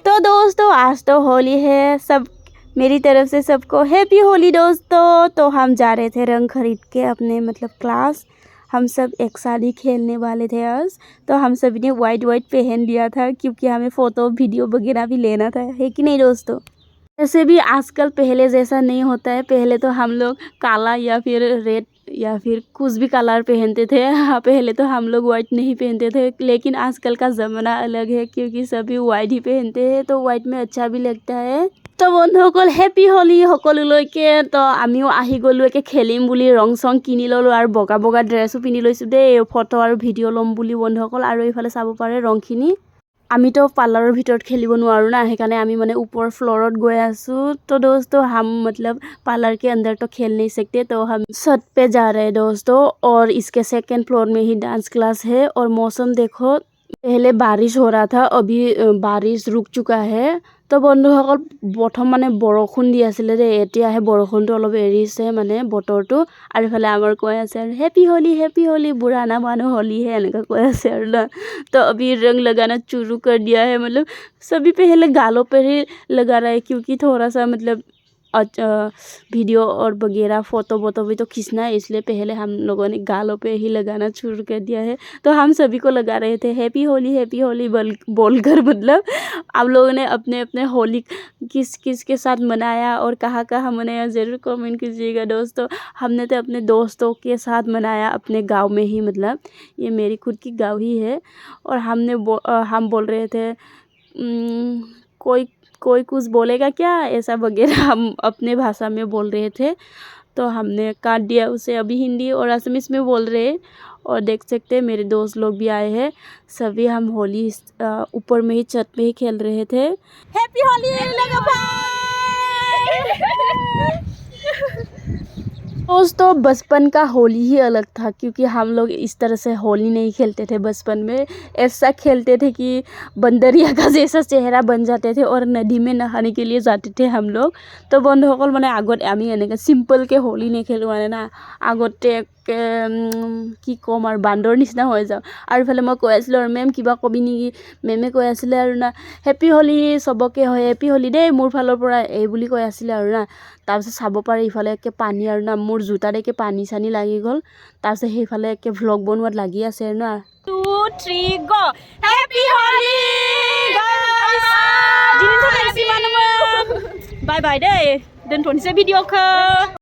तो दोस्तों आज तो होली है, सब मेरी तरफ से सबको हैप्पी होली दोस्तों। तो हम जा रहे थे रंग खरीद के अपने मतलब क्लास। हम सब एक साथ ही खेलने वाले थे आज। तो हम सभी ने वाइट पहन लिया था क्योंकि हमें फ़ोटो वीडियो वगैरह भी लेना था, है कि नहीं दोस्तों। वैसे भी आजकल पहले जैसा नहीं होता है। पहले तो हम लोग काला या फिर रेड या फिर कुछ भी कलर पहनते थे। हाँ, पहले तो हम लोग वाइट नहीं पहनते थे, लेकिन आजकल का ज़माना अलग है क्योंकि सभी वाइट ही पहनते हैं। तो वाइट में अच्छा भी लगता है। तो बंधुসকল हैप्पी होली সকলোলৈকে। তো আমিও আহি গ'লো একে খেলিম বুলি ৰং চং কিনি ল'লোঁ আৰু বগা বগা ড্ৰেছো পিন্ধি লৈছোঁ দেই, ফটো আৰু ভিডিঅ' ল'ম বুলি বন্ধুসকল। আৰু এইফালে চাব পাৰে ৰংখিনি। আমিতো পাৰ্লাৰৰ ভিতৰত খেলিব নোৱাৰোঁ না, সেইকাৰণে আমি মানে ওপৰ ফ্ল'ৰত গৈ আছোঁ। तो दोस्तों हम मतलब पार्लर के अंदर तो खेल नहीं सकते, तो हम छत पे जा रहे हैं दोस्तों। और इसके सेकंड फ्लोर में ही डांस क्लास है। और मौसम देखो, पहले बारिश हो रहा था, अभी बारिश रुक चुका है। तो বন্ধুসকল প্ৰথম মানে বৰষুণ দি আছিলে দেই, এতিয়াহে বৰষুণটো অলপ এৰিছে মানে বতৰটো। আৰু ইফালে আমাৰ কৈ আছে আৰু हैप्पी होली बुरा ना मानो होली है, এনেকুৱা কৈ আছে আৰু না। तो अभी रंग लगाना शुरू कर दिया है। मतलब सभी पहले गालों पर ही लगा रहा है क्योंकि थोड़ा सा मतलब वीडियो और वगैरह फ़ोटो भी तो खींचना है, इसलिए पहले हम लोगों ने गालों पे ही लगाना शुरू कर दिया है। तो हम सभी को लगा रहे थे हैप्पी होली बोलकर। मतलब आप लोगों ने अपने अपने होली किस के साथ मनाया और कहाँ मनाया ज़रूर कमेंट कीजिएगा दोस्तों। हमने तो अपने दोस्तों के साथ मनाया अपने गांव में ही, मतलब ये मेरी खुद की गांव ही है। और हम बोल रहे थे कोई कुछ बोलेगा क्या, ऐसा वगैरह हम अपने भाषा में बोल रहे थे। तो हमने काट दिया उसे, अभी हिंदी और असमीस में बोल रहे हैं। और देख सकते हैं मेरे दोस्त लोग भी आए हैं। सभी हम होली ऊपर में ही छत पे ही खेल रहे थे। हैप्पी होली लगा भाई। दोस्तों बचपन का होली ही अलग था क्योंकि हम लोग इस तरह से होली नहीं खेलते थे। बचपन में ऐसा खेलते थे कि बंदरिया का जैसा चेहरा बन जाते थे और नदी में नहाने के लिए जाते थे हम लोग। तो বন্ধুসকল মানে আগত আমি এনেকৈ চিম্পলকৈ হোলী নেখেলোঁ মানে না, আগতে কি ক'ম আৰু বান্দৰ নিচিনা হৈ যাওঁ। আৰু ইফালে মই কৈ আছিলোঁ আৰু মেম কিবা কবি নেকি, মেমে কৈ আছিলে আৰু না হেপ্পী হোলী চবকে হয়, হেপ্পী হোলী দেই মোৰ ফালৰ পৰা, এই বুলি কৈ আছিলে আৰু না। তাৰপিছত চাব পাৰে ইফালে একে পানী আৰু না, মোৰ জোতাত একে পানী চানী লাগি গ'ল। তাৰপিছত সেইফালে একে ভ্লগ বনোৱাত লাগি আছে আৰু না। 2 3 go happy Holi guys. Bye bye দেই, दोनथ'नोसै भिडिअखौ।